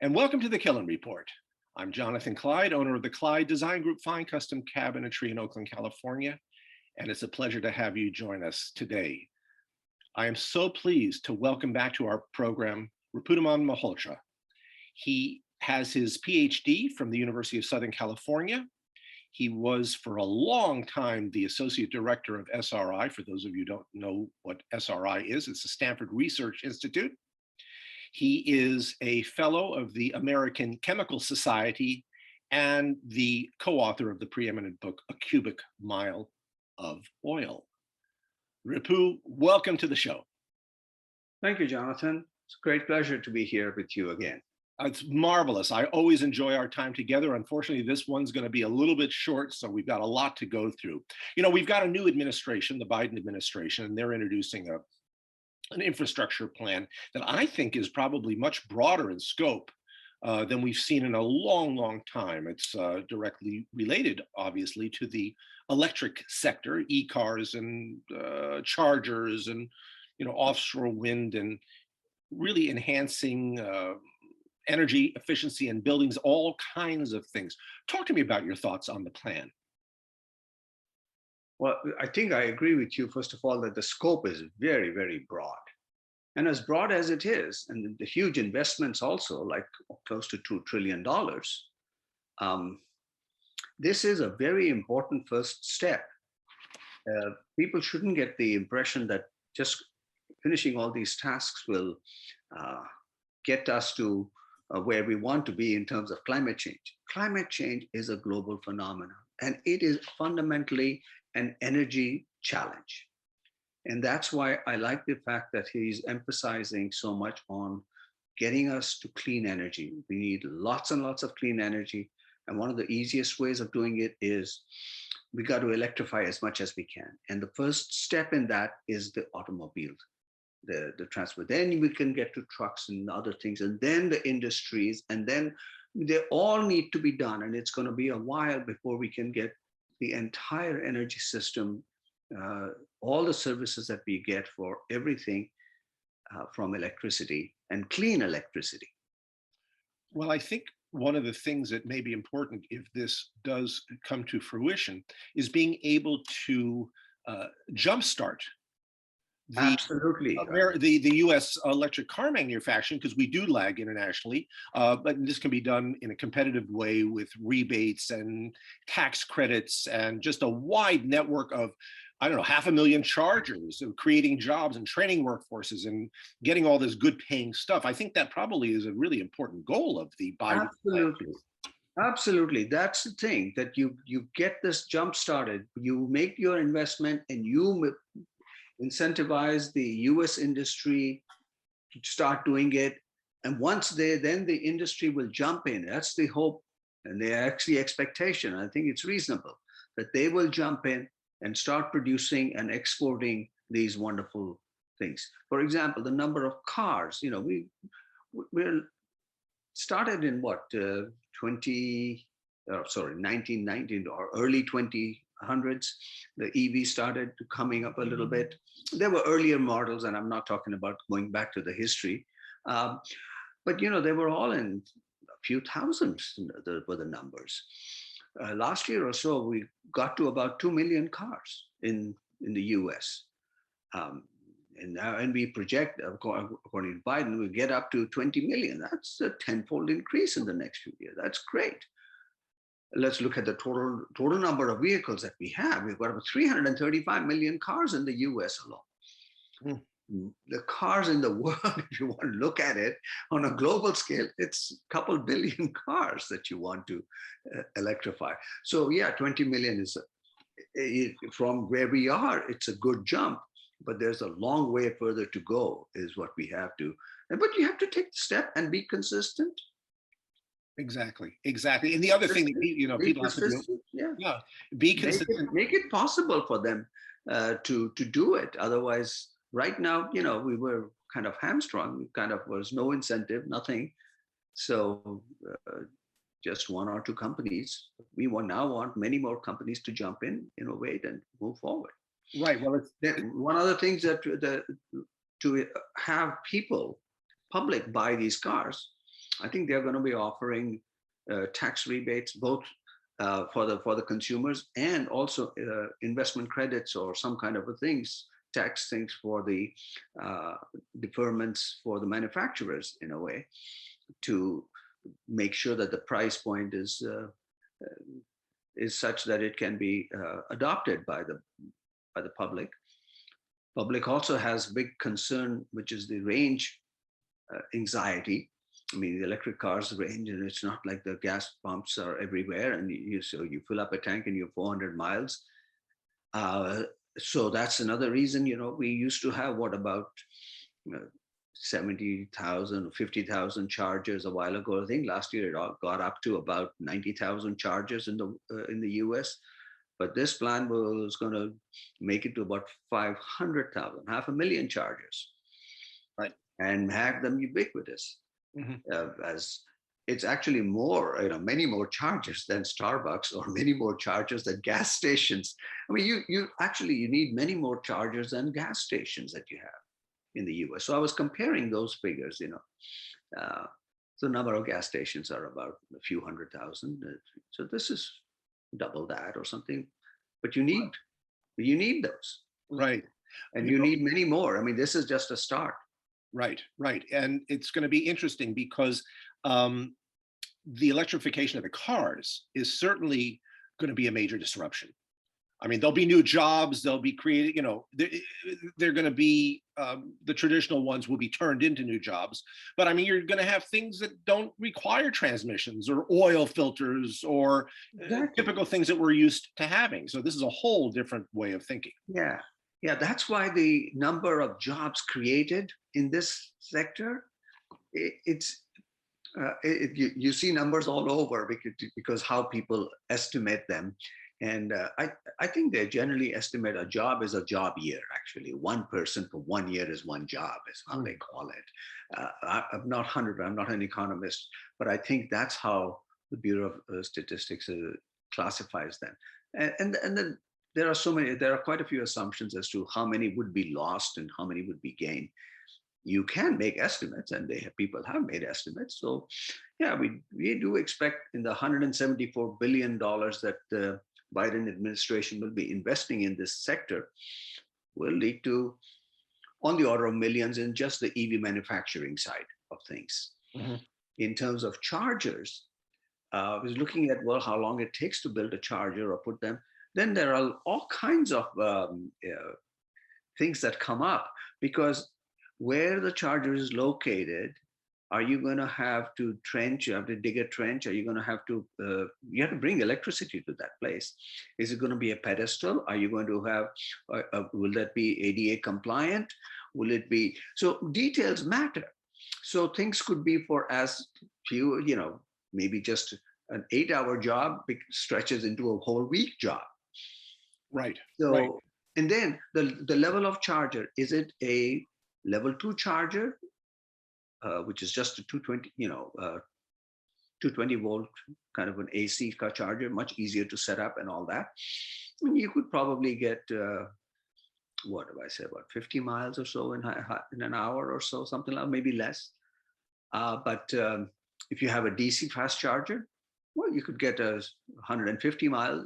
And welcome to the Killen Report. I'm Jonathan Kleid, owner of the Kleid Design Group Fine Custom Cabinetry in Oakland, California, and it's a pleasure to have you join us today. I am so pleased to welcome back to our program Ripu Malhotra. He has his PhD from the University of Southern California. He was for a long time the Associate Director of SRI. For those of you who don't know what SRI is, it's the Stanford Research Institute. He is a fellow of the American Chemical Society and the co-author of the preeminent book, A Cubic Mile of Oil. Ripu, welcome to the show. Thank you, Jonathan. It's a great pleasure to be here with you again. It's marvelous. I always enjoy our time together. Unfortunately, this one's going to be a little bit short, so we've got a lot to go through. You know, we've got a new administration, the Biden administration, and they're introducing an infrastructure plan that I think is probably much broader in scope than we've seen in a long, long time. It's directly related, obviously, to the electric sector, e-cars and chargers and, you know, offshore wind and really enhancing energy efficiency in buildings, all kinds of things. Talk to me about your thoughts on the plan. Well, I think I agree with you, first of all, that the scope is very, very broad. And as broad as it is, and the huge investments also, like close to $2 trillion, this is a very important first step. People shouldn't get the impression that just finishing all these tasks will get us to where we want to be in terms of climate change. Climate change is a global phenomenon, and it is fundamentally an energy challenge. And that's why I like the fact that he's emphasizing so much on getting us to clean energy. We need lots and lots of clean energy. And one of the easiest ways of doing it is we got to electrify as much as we can. And the first step in that is the automobile, the transport. Then we can get to trucks and other things, and then the industries, and then they all need to be done. And it's going to be a while before we can get the entire energy system, all the services that we get for everything from electricity and clean electricity. Well, I think one of the things that may be important if this does come to fruition is being able to jumpstart Absolutely. the U.S. electric car manufacturing, because we do lag internationally, but this can be done in a competitive way with rebates and tax credits and just a wide network of, I don't know, 500,000 chargers, and creating jobs and training workforces and getting all this good paying stuff. I think that probably is a really important goal of the Biden. Absolutely. Absolutely. That's the thing, that you get this jump started, you make your investment, and you incentivize the US industry to start doing it. And once then the industry will jump in. That's the hope and the actually expectation. I think it's reasonable that they will jump in and start producing and exporting these wonderful things. For example, the number of cars, you know, we're started in what, 1990 or early 2000s, the EV started coming up a little bit. There were earlier models, and I'm not talking about going back to the history, but you know, they were all in a few thousands were the numbers. Last year or so, we got to about 2 million cars in the US. And we project, according to Biden, we'll get up to 20 million. That's a tenfold increase in the next few years. That's great. Let's look at the total number of vehicles that we have. We've got about 335 million cars in the US alone. The cars in the world, if you want to look at it on a global scale, it's a couple billion cars that you want to electrify. So yeah, 20 million is, from where we are, it's a good jump, but there's a long way further to go is what we have to. But you have to take the step and be consistent. Exactly. And the other thing that people have to do, be consistent. Make it possible for them to do it. Otherwise, right now, you know, we were kind of hamstrung. Kind of was no incentive, nothing. So just one or two companies. We now want many more companies to jump in, innovate, and move forward. Right. Well, one other thing that to have public buy these cars, I think they're going to be offering tax rebates both for the consumers and also investment credits or some kind of a things, tax things for the deferments for the manufacturers in a way to make sure that the price point is such that it can be adopted by the public. Public also has big concern, which is the range anxiety. I mean, the electric cars range, and it's not like the gas pumps are everywhere, and so you fill up a tank and you're 400 miles. So that's another reason. We used to have what about 70,000, 50,000 chargers a while ago. I think last year it all got up to about 90,000 chargers in the U.S. But this plan was going to make it to about 500,000, 500,000 chargers, right, and have them ubiquitous. As it's actually more, many more chargers than Starbucks or many more chargers than gas stations. I mean, you need many more chargers than gas stations that you have in the US. So I was comparing those figures, the number of gas stations are about a few 100,000. So this is double that or something, but you need those. right. And you need many more. I mean, this is just a start. Right, right. And it's going to be interesting because the electrification of the cars is certainly going to be a major disruption. I mean, there'll be new jobs, they'll be created, they're going to be, the traditional ones will be turned into new jobs. But I mean, you're going to have things that don't require transmissions or oil filters or typical things that we're used to having. So this is a whole different way of thinking. Yeah. Yeah, that's why the number of jobs created in this sector, you see numbers all over because how people estimate them. And I think they generally estimate a job is a job year, actually. One person for 1 year is one job, is how they call it. I'm not 100, I'm not an economist, but I think that's how the Bureau of Statistics classifies them. And then there are quite a few assumptions as to how many would be lost and how many would be gained. You can make estimates, and people have made estimates. So yeah, we do expect in the $174 billion that the Biden administration will be investing in this sector will lead to on the order of millions in just the EV manufacturing side of things. In terms of chargers, I was looking at, well, how long it takes to build a charger or put them. Then there are all kinds of things that come up, because where the charger is located, are you going to have to trench? You have to dig a trench? Are you going to have to, you have to bring electricity to that place? Is it going to be a pedestal? Are you going to have, will that be ADA compliant? Will it be, so details matter. So things could be for as few, maybe just an 8-hour job stretches into a whole week job. Right. So, right. And then the level of charger, is it a level 2 charger, which is just a 220, 220 volt kind of an AC car charger, much easier to set up and all that. And you could probably get, what do I say, about 50 miles or so in an hour or so, something like maybe less. But if you have a DC fast charger, well, you could get a 150 miles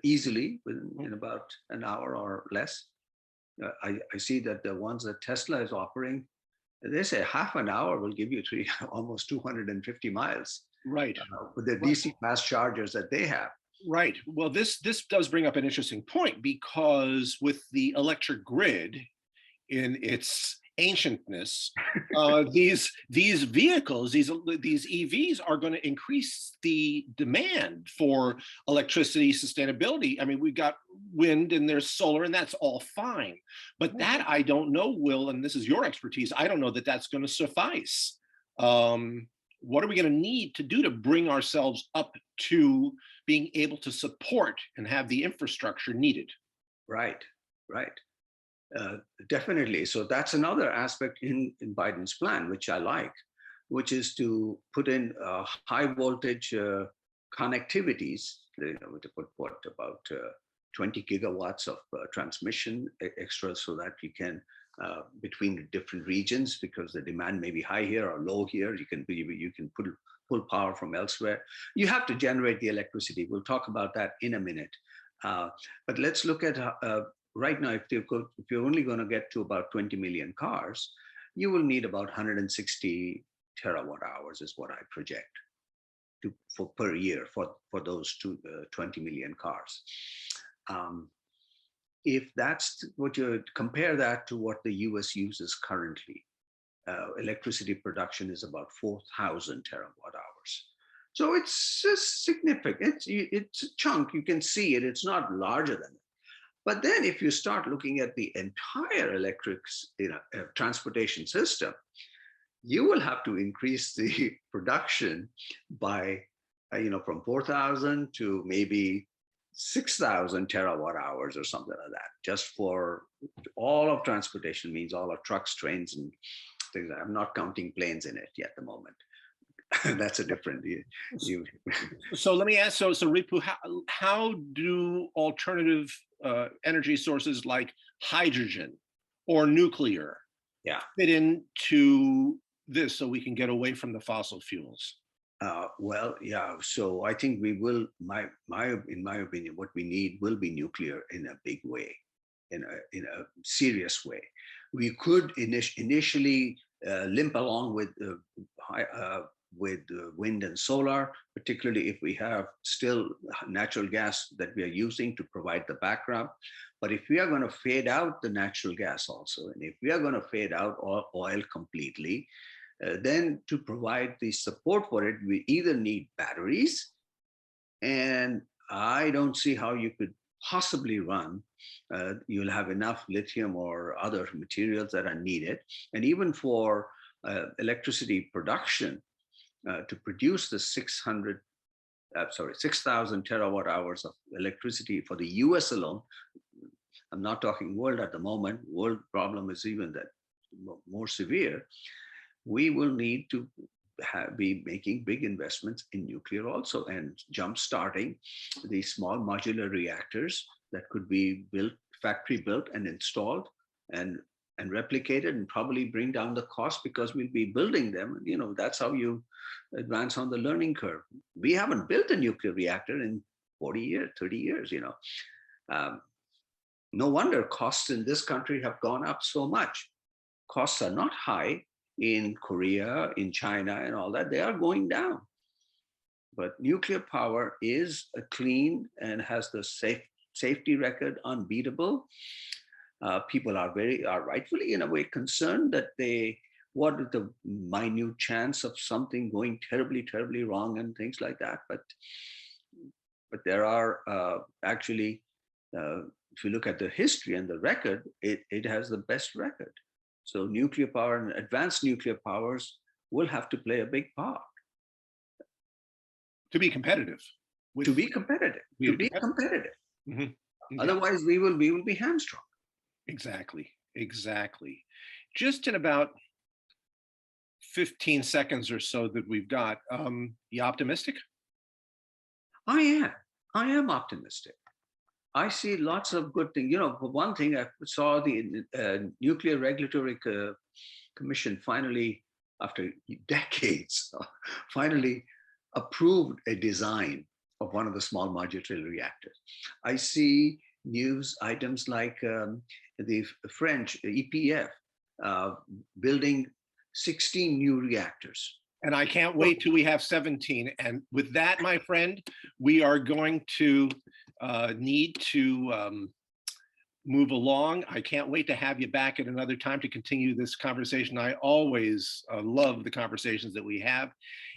easily in about an hour or less. I see that the ones that Tesla is offering, they say half an hour will give you almost 250 miles. Right. With the DC fast chargers that they have. Right. Well, this does bring up an interesting point, because with the electric grid in its ancientness, these vehicles, these EVs are going to increase the demand for electricity sustainability. I mean, we've got wind and there's solar, and that's all fine. But that I don't know, Will, and this is your expertise, I don't know that that's going to suffice. What are we going to need to do to bring ourselves up to being able to support and have the infrastructure needed? Right. Definitely. So that's another aspect in Biden's plan, which I like, which is to put in high voltage connectivities, to put about 20 gigawatts of transmission extra, so that we can between different regions because the demand may be high here or low here. You can pull power from elsewhere. You have to generate the electricity. We'll talk about that in a minute. But let's look at right now. If you're only going to get to about 20 million cars, you will need about 160 terawatt hours, is what I project per year for those 20 million cars. If that's what you compare that to what the US uses currently, electricity production is about 4,000 terawatt hours. So it's significant. It's a chunk. You can see it. It's not larger than it. But then if you start looking at the entire electric transportation system, you will have to increase the production by, from 4,000 to maybe 6,000 terawatt hours or something like that, just for all of transportation, means all of trucks, trains, and things. I'm not counting planes in it yet at the moment. That's a different. So let me ask. So Ripu, how do alternative energy sources like hydrogen or nuclear fit into this, so we can get away from the fossil fuels? Well, yeah. So I think we will. In my opinion, what we need will be nuclear in a big way, in a serious way. We could initially limp along with wind and solar, particularly if we have still natural gas that we are using to provide the background. But if we are going to fade out the natural gas also, and if we are going to fade out oil completely, then to provide the support for it, we either need batteries, and I don't see how you could possibly run. You'll have enough lithium or other materials that are needed. And even for electricity production, to produce the 6,000 terawatt hours of electricity for the US alone, I'm not talking world at the moment, world problem is even that more severe. We will need to be making big investments in nuclear also, and jump starting these small modular reactors that could be built, factory built and installed and replicated, and probably bring down the cost because we'll be building them. That's how you advance on the learning curve. We haven't built a nuclear reactor in 40 years, 30 years, no wonder costs in this country have gone up so much. Costs are not high in Korea, in China, and all that. They are going down. But nuclear power is a clean and has the safety record unbeatable. People are rightfully in a way concerned that what is the minute chance of something going terribly, terribly wrong and things like that. But there are actually, if you look at the history and the record, it has the best record. So nuclear power and advanced nuclear powers will have to play a big part. To be competitive. To be competitive. Mm-hmm. Mm-hmm. Otherwise, we will be hamstrung. Exactly. Just in about 15 seconds or so that we've got, you optimistic? I am optimistic. I see lots of good things. For one thing, I saw the Nuclear Regulatory Commission finally, after decades, finally approved a design of one of the small modular reactors. I see news items like the French EPF building 16 new reactors. And I can't wait till we have 17. And with that, my friend, we are going to need to move along. I can't wait to have you back at another time to continue this conversation. I always love the conversations that we have.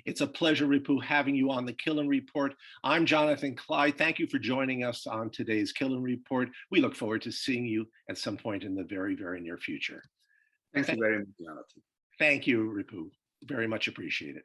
It's a pleasure, Ripu, having you on the Killen Report. I'm Jonathan Kleid. Thank you for joining us on today's Killen Report. We look forward to seeing you at some point in the very, very near future. Thank you very much, Jonathan. Thank you, Ripu. Very much appreciate it.